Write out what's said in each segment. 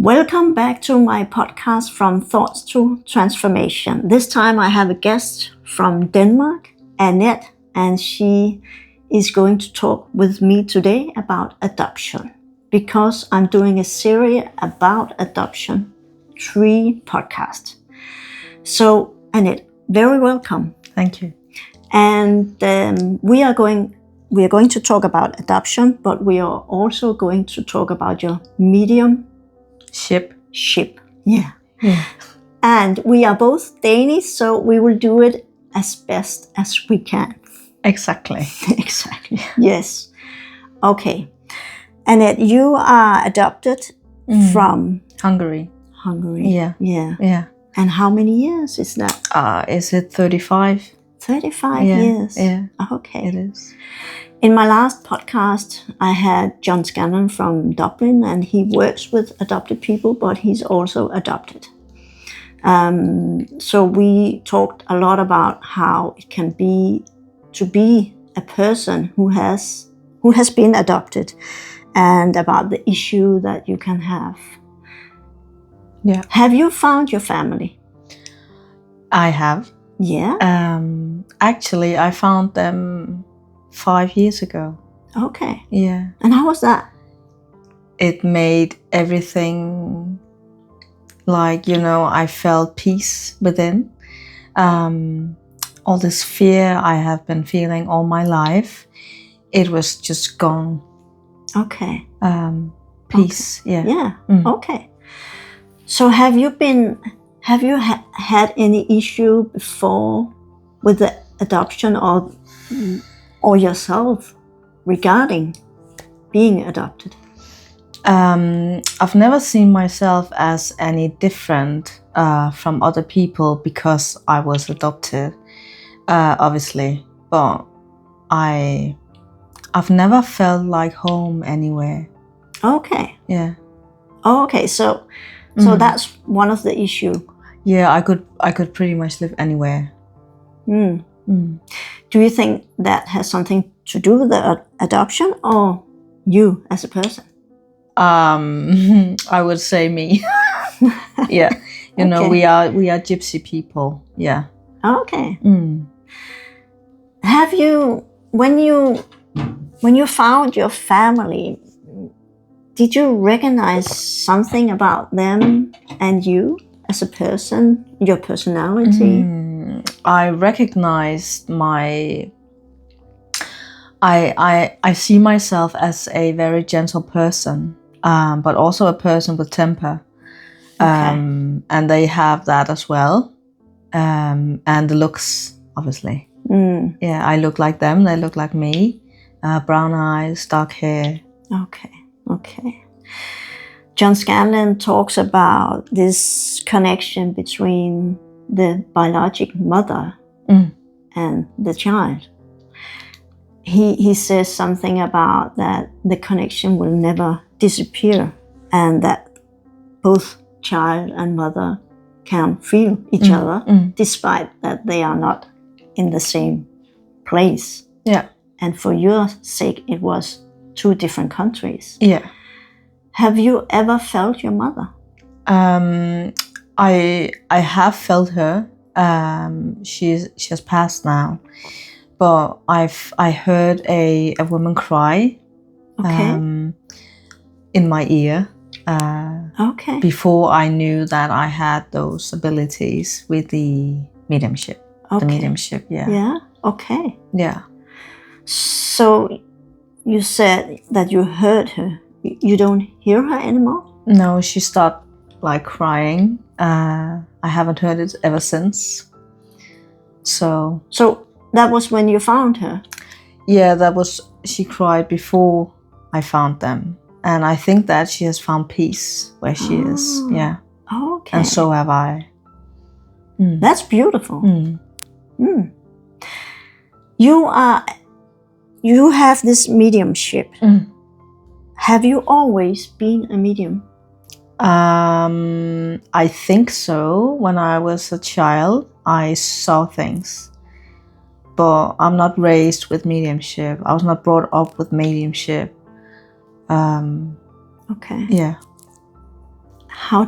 Welcome back to my podcast, From Thoughts to Transformation. This time I have a guest from Denmark, Anett, and she is going to talk with me today about adoption, because I'm doing a series about adoption, 3 podcasts. So, Anett, very welcome. Thank you. And we are going to talk about adoption, but we are also going to talk about your mediumship. Yeah. And we are both Danish, so we will do it as best as we can. Exactly. Exactly. Yes. Okay. Anett, you are adopted from Hungary. Yeah. Yeah. And how many years is that? Is it 35? 35 years. Yeah. Okay. It is. In my last podcast, I had John Scanlon from Dublin, and he works with adopted people, but he's also adopted. So we talked a lot about how it can be to be a person who has been adopted, and about the issue that you can have. Yeah. Have you found your family? I have. Yeah. Actually, I found them 5 years ago. Okay. Yeah. And how was that? It made everything I felt peace within. All this fear I have been feeling all my life, it was just gone. Okay. Peace. Okay. Yeah. Okay. So have you had any issue before with the adoption or yourself regarding being adopted? I've never seen myself as any different from other people because I was adopted, obviously. But I've never felt like home anywhere. Okay. Yeah. Okay. So that's one of the issue. Yeah, I could pretty much live anywhere. Do you think that has something to do with the adoption or you as a person? I would say me. Yeah. You know, we are gypsy people. Yeah. Okay. Have you, when you found your family, did you recognize something about them and you as a person, your personality? I recognized I see myself as a very gentle person, but also a person with temper. And they have that as well. And the looks, obviously. Yeah, I look like them, they look like me. Brown eyes, dark hair. Okay. John Scanlon talks about this connection between the biologic mother and the child. He says something about that the connection will never disappear, and that both child and mother can feel each other despite that they are not in the same place. Yeah. And for your sake, it was 2 different countries. Yeah. Have you ever felt your mother? I have felt her. She has passed now, but I heard a woman cry. In my ear. Before I knew that I had those abilities with the mediumship. The mediumship. Yeah. Yeah. Okay. Yeah. So you said that you heard her. You don't hear her anymore? No, she stopped crying. I haven't heard it ever since. So that was when you found her? Yeah, she cried before I found them. And I think that she has found peace where she is. Yeah. Okay. And so have I. That's beautiful. You have this mediumship. Have you always been a medium? I think so. When I was a child, I saw things. But I'm not raised with mediumship. I was not brought up with mediumship. Okay. Yeah. how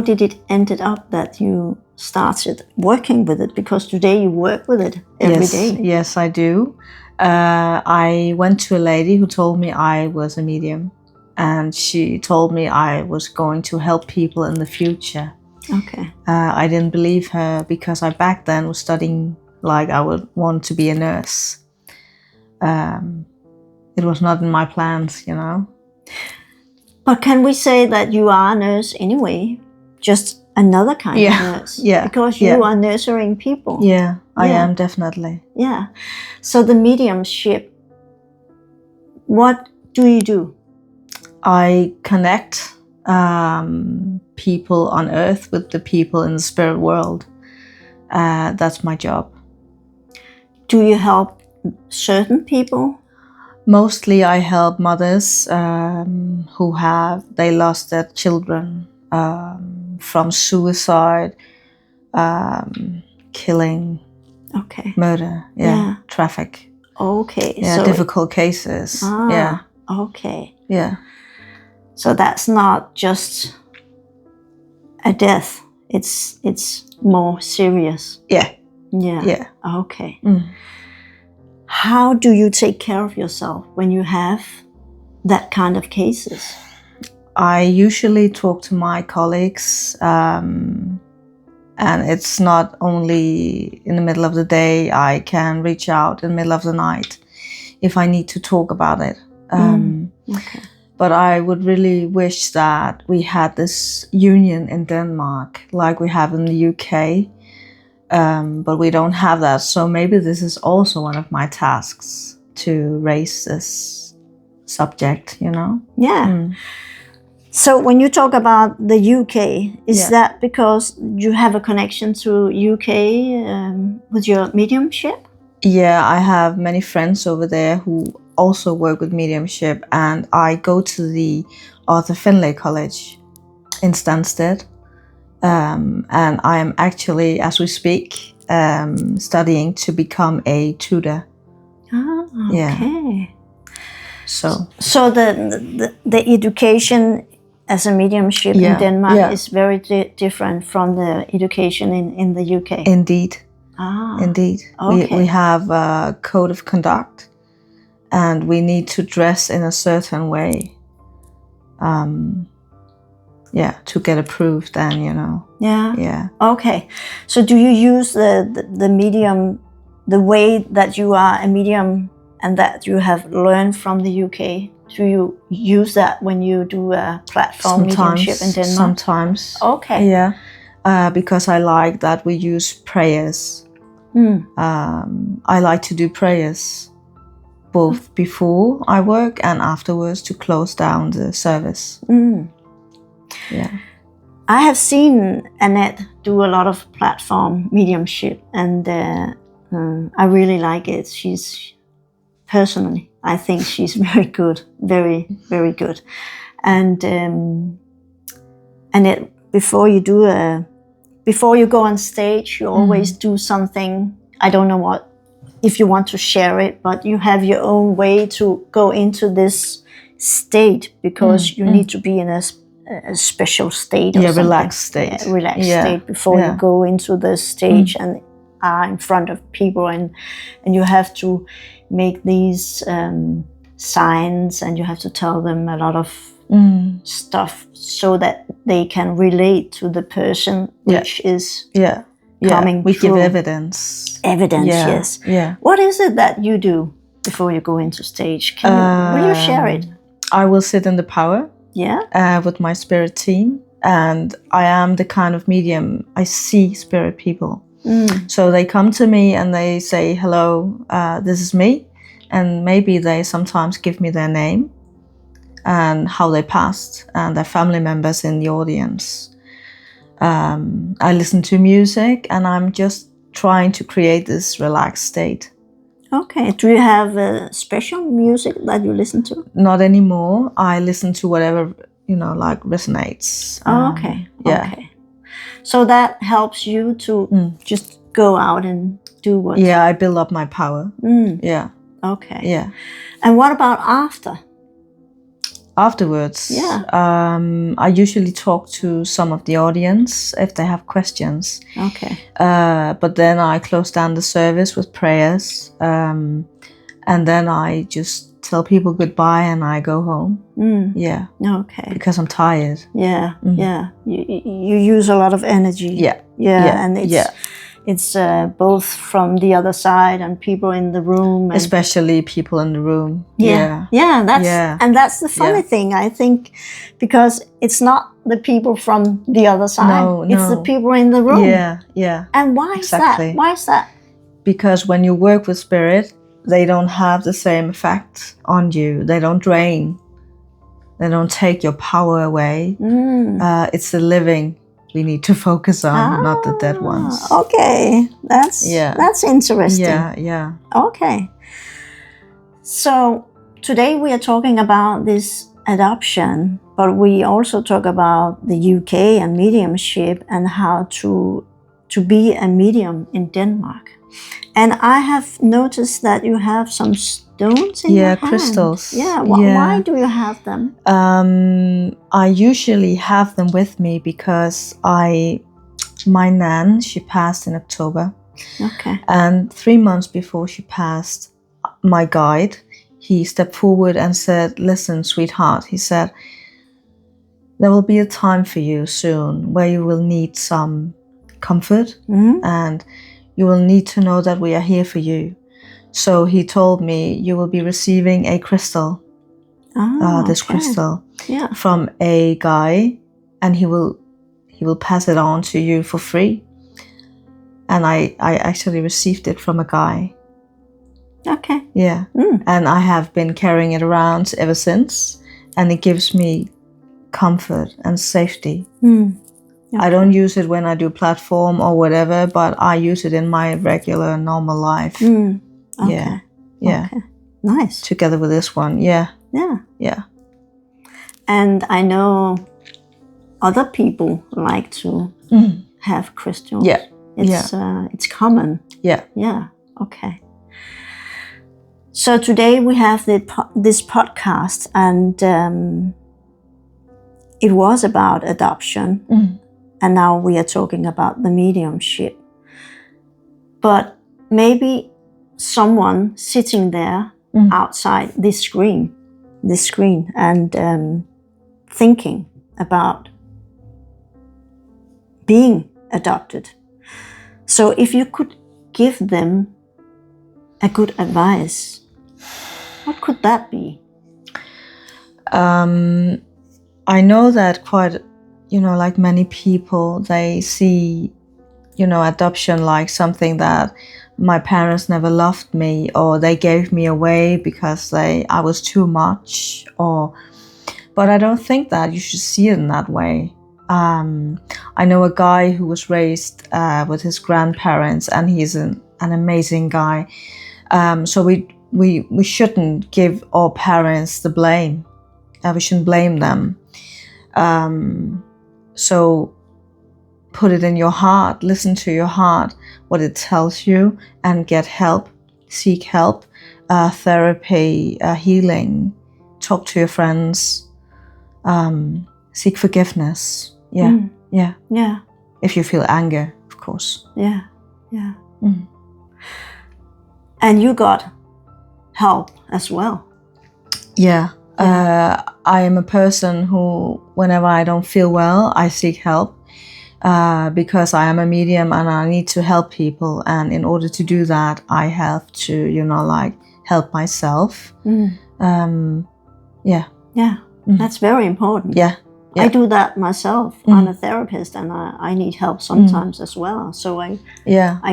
did it ended up that you started working with it? Because today you work with it every day. Yes, I do. I went to a lady who told me I was a medium, and she told me I was going to help people in the future. Okay. I didn't believe her because I back then was studying like I would want to be a nurse. It was not in my plans, you know. But can we say that you are a nurse anyway? Just another kind of nurse? Yeah. Because you are nurturing people. Yeah, I am definitely. Yeah. So the mediumship, what do you do? I connect people on earth with the people in the spirit world. That's my job. Do you help certain people? Mostly I help mothers who they lost their children from suicide, killing, murder, traffic. Okay. Yeah, so difficult cases. Okay. Yeah. So that's not just a death. It's more serious. Yeah. Yeah. Yeah. Okay. How do you take care of yourself when you have that kind of cases? I usually talk to my colleagues, and it's not only in the middle of the day. I can reach out in the middle of the night if I need to talk about it. Okay. But I would really wish that we had this union in Denmark like we have in the UK. But we don't have that. So maybe this is also one of my tasks to raise this subject, you know? Yeah. So when you talk about the UK, is that because you have a connection to UK with your mediumship? Yeah, I have many friends over there who also work with mediumship, and I go to the Arthur Findlay College in Stansted. And I am actually, as we speak, studying to become a tutor. Ah, okay. Yeah. So the education as a mediumship in Denmark is very different from the education in the UK. Indeed. Indeed. Okay. We have a code of conduct, and we need to dress in a certain way. To get approved, then, you know. Yeah. Okay. So do you use the medium, the way that you are a medium and that you have learned from the UK? Do you use that when you do a platform mediumship in Denmark? Sometimes. Okay. Yeah. Because I like that we use prayers. I like to do prayers both before I work and afterwards to close down the service. Yeah. I have seen Anett do a lot of platform mediumship, and I really like it. I think she's very good, very, very good. And Anett, before you go on stage, you always do something. I don't know if you want to share it, but you have your own way to go into this state, because you need to be in a special state or something. Relaxed state. Relaxed state before you go into the stage and are in front of people, and you have to make these signs, and you have to tell them a lot of stuff so that they can relate to the person which is coming. We give evidence. Yes. Yeah. What is it that you do before you go into stage? Will you share it? I will sit in the power. Yeah. With my spirit team, and I am the kind of medium, I see spirit people. So they come to me and they say, hello, this is me, and maybe they sometimes give me their name and how they passed and their family members in the audience. I listen to music, and I'm just trying to create this relaxed state. Okay. Do you have special music that you listen to? Not anymore. I listen to whatever, like resonates. Okay. Okay. So that helps you to just go out and do what? Yeah, I build up my power. Yeah. Okay. Yeah. And what about after? afterwards. Yeah. I usually talk to some of the audience if they have questions. Okay. But then I close down the service with prayers, and then I just tell people goodbye and I go home. Yeah. Okay. Because I'm tired. Yeah. Yeah. You use a lot of energy. Yeah. Yeah. And it's both from the other side and people in the room. And especially people in the room. Yeah. That's the funny thing, I think, because it's not the people from the other side. It's the people in the room. Yeah. And why is that? Why is that? Because when you work with spirit, they don't have the same effect on you. They don't drain. They don't take your power away. It's the living we need to focus on, not the dead ones. Okay, that's interesting. Yeah. Okay. So today we are talking about this adoption, but we also talk about the UK and mediumship and how to be a medium in Denmark. And I have noticed that you have some stones in your hand. Crystals. Yeah, why do you have them? I usually have them with me because my nan, she passed in October. Okay. And 3 months before she passed, my guide, he stepped forward and said, "Listen, sweetheart," he said, "there will be a time for you soon where you will need some comfort and you will need to know that we are here for you." So he told me, "You will be receiving a crystal, this crystal, from a guy, and he will pass it on to you for free." And I actually received it from a guy. Okay. Yeah. And I have been carrying it around ever since, and it gives me comfort and safety. Okay. I don't use it when I do platform or whatever, but I use it in my regular, normal life. Okay. Yeah. Okay. Nice. Together with this one. Yeah. And I know other people like to have crystals. Yeah. It's common. Yeah. Okay. So today we have this podcast, and it was about adoption. And now we are talking about the mediumship. But maybe someone sitting there outside this screen and thinking about being adopted. So if you could give them a good advice, what could that be? I know that quite, like many people, they see, adoption like something that my parents never loved me, or they gave me away because I was too much, but I don't think that you should see it in that way. I know a guy who was raised with his grandparents, and he's an amazing guy. So we shouldn't give our parents the blame. We shouldn't blame them. So put it in your heart, listen to your heart, what it tells you, and get help, seek help, therapy, healing, talk to your friends, seek forgiveness. Yeah. If you feel anger, of course. Yeah. And you got help as well. Yeah. I am a person who, whenever I don't feel well, I seek help because I am a medium and I need to help people. And in order to do that, I have to, help myself. That's very important. Yeah. I do that myself. I'm a therapist, and I need help sometimes as well. So I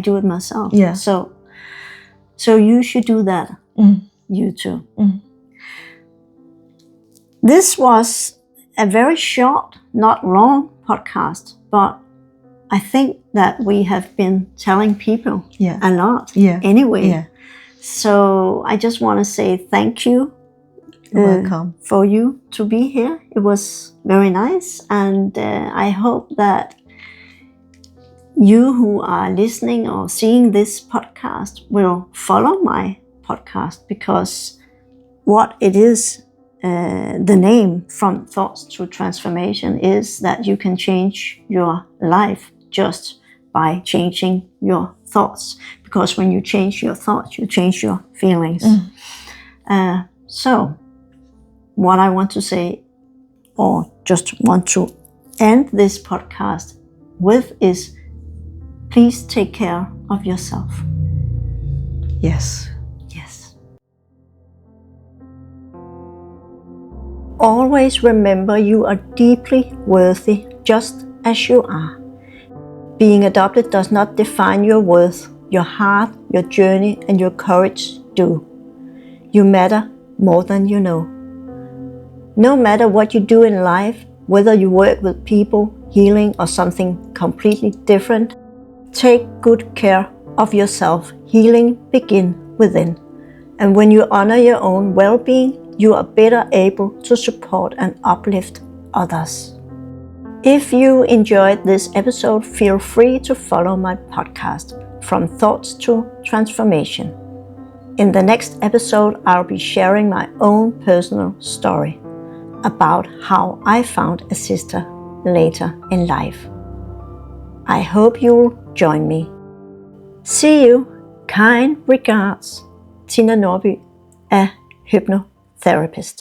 do it myself. Yeah. So you should do that. You too. This was a very short, not long podcast, but I think that we have been telling people a lot anyway. Yeah. So I just want to say thank you. Welcome. For you to be here. It was very nice, and I hope that you who are listening or seeing this podcast will follow my podcast, because what it is the name From Thoughts to Transformation is that you can change your life just by changing your thoughts. Because when you change your thoughts, you change your feelings. So, what I want to say, or just want to end this podcast with, is please take care of yourself. Yes. Yes. Always remember you are deeply worthy just as you are. Being adopted does not define your worth. Your heart, your journey, and your courage do. You matter more than you know. No matter what you do in life, whether you work with people, healing, or something completely different, take good care of yourself. Healing begins within. And when you honor your own well-being, you are better able to support and uplift others. If you enjoyed this episode, feel free to follow my podcast, From Thoughts to Transformation. In the next episode, I'll be sharing my own personal story about how I found a sister later in life. I hope you'll join me. See you. Kind regards, tinanurby, a hypnotherapist.